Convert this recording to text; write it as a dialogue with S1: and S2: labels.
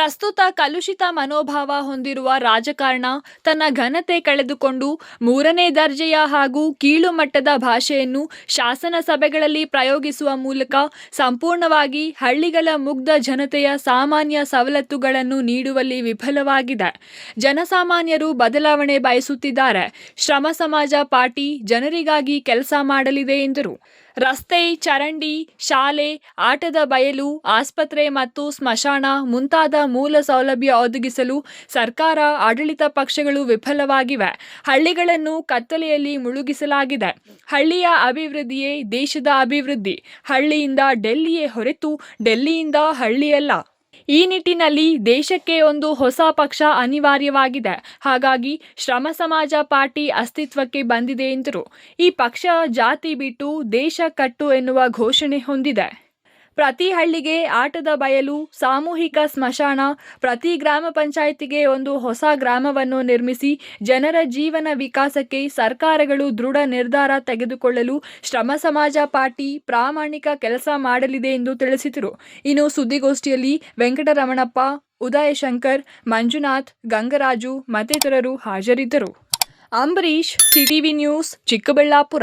S1: ಪ್ರಸ್ತುತ ಕಲುಷಿತ ಮನೋಭಾವ ಹೊಂದಿರುವ ರಾಜಕಾರಣ ತನ್ನ ಘನತೆ ಕಳೆದುಕೊಂಡು ಮೂರನೇ ದರ್ಜೆಯ ಹಾಗೂ ಕೀಳು ಮಟ್ಟದ ಭಾಷೆಯನ್ನು ಶಾಸನ ಸಭೆಗಳಲ್ಲಿ ಪ್ರಯೋಗಿಸುವ ಮೂಲಕ ಸಂಪೂರ್ಣವಾಗಿ ಹಳ್ಳಿಗಳ ಮುಗ್ಧ ಜನತೆಯ ಸಾಮಾನ್ಯ ಸವಲತ್ತುಗಳನ್ನು ನೀಡುವಲ್ಲಿ ವಿಫಲವಾಗಿದೆ. ಜನಸಾಮಾನ್ಯರು ಬದಲಾವಣೆ ಬಯಸುತ್ತಿದ್ದಾರೆ. ಶ್ರಮ ಸಮಾಜ ಪಾರ್ಟಿ ಜನರಿಗಾಗಿ ಕೆಲಸ ಮಾಡಲಿದೆ ಎಂದರು. ರಸ್ತೆ, ಚರಂಡಿ, ಶಾಲೆ, ಆಟದ ಬಯಲು, ಆಸ್ಪತ್ರೆ ಮತ್ತು ಸ್ಮಶಾನ ಮುಂತಾದ ಮೂಲ ಸೌಲಭ್ಯ ಒದಗಿಸಲು ಸರ್ಕಾರ, ಆಡಳಿತ ಪಕ್ಷಗಳು ವಿಫಲವಾಗಿವೆ. ಹಳ್ಳಿಗಳನ್ನು ಕತ್ತಲೆಯಲ್ಲಿ ಮುಳುಗಿಸಲಾಗಿದೆ. ಹಳ್ಳಿಯ ಅಭಿವೃದ್ಧಿಯೇ ದೇಶದ ಅಭಿವೃದ್ಧಿ. ಹಳ್ಳಿಯಿಂದ ಡೆಲ್ಲಿಯೇ ಹೊರತು ಡೆಲ್ಲಿಯಿಂದ ಹಳ್ಳಿಯಲ್ಲ. ಈ ನಿಟ್ಟಿನಲ್ಲಿ ದೇಶಕ್ಕೆ ಒಂದು ಹೊಸ ಪಕ್ಷ ಅನಿವಾರ್ಯವಾಗಿದೆ. ಹಾಗಾಗಿ ಶ್ರಮ ಸಮಾಜ ಪಾರ್ಟಿ ಅಸ್ತಿತ್ವಕ್ಕೆ ಬಂದಿದೆ ಎಂದರು. ಈ ಪಕ್ಷ ಜಾತಿ ಬಿಟ್ಟು ದೇಶ ಕಟ್ಟು ಎನ್ನುವ ಘೋಷಣೆ ಹೊಂದಿದೆ. ಪ್ರತಿ ಹಳ್ಳಿಗೆ ಆಟದ ಬಯಲು, ಸಾಮೂಹಿಕ ಸ್ಮಶಾನ, ಪ್ರತಿ ಗ್ರಾಮ ಪಂಚಾಯಿತಿಗೆ ಒಂದು ಹೊಸ ಗ್ರಾಮವನ್ನು ನಿರ್ಮಿಸಿ ಜನರ ಜೀವನ ವಿಕಾಸಕ್ಕೆ ಸರ್ಕಾರಗಳು ದೃಢ ನಿರ್ಧಾರ ತೆಗೆದುಕೊಳ್ಳಲು ಶ್ರಮ ಸಮಾಜ ಪಾರ್ಟಿ ಪ್ರಾಮಾಣಿಕ ಕೆಲಸ ಮಾಡಲಿದೆ ಎಂದು ತಿಳಿಸಿದರು. ಇನ್ನು ಸುದ್ದಿಗೋಷ್ಠಿಯಲ್ಲಿ ವೆಂಕಟರಮಣಪ್ಪ, ಉದಯಶಂಕರ್, ಮಂಜುನಾಥ್, ಗಂಗರಾಜು ಮತ್ತಿತರರು ಹಾಜರಿದ್ದರು. Ambareesh, CTV news, Chikkaballapur.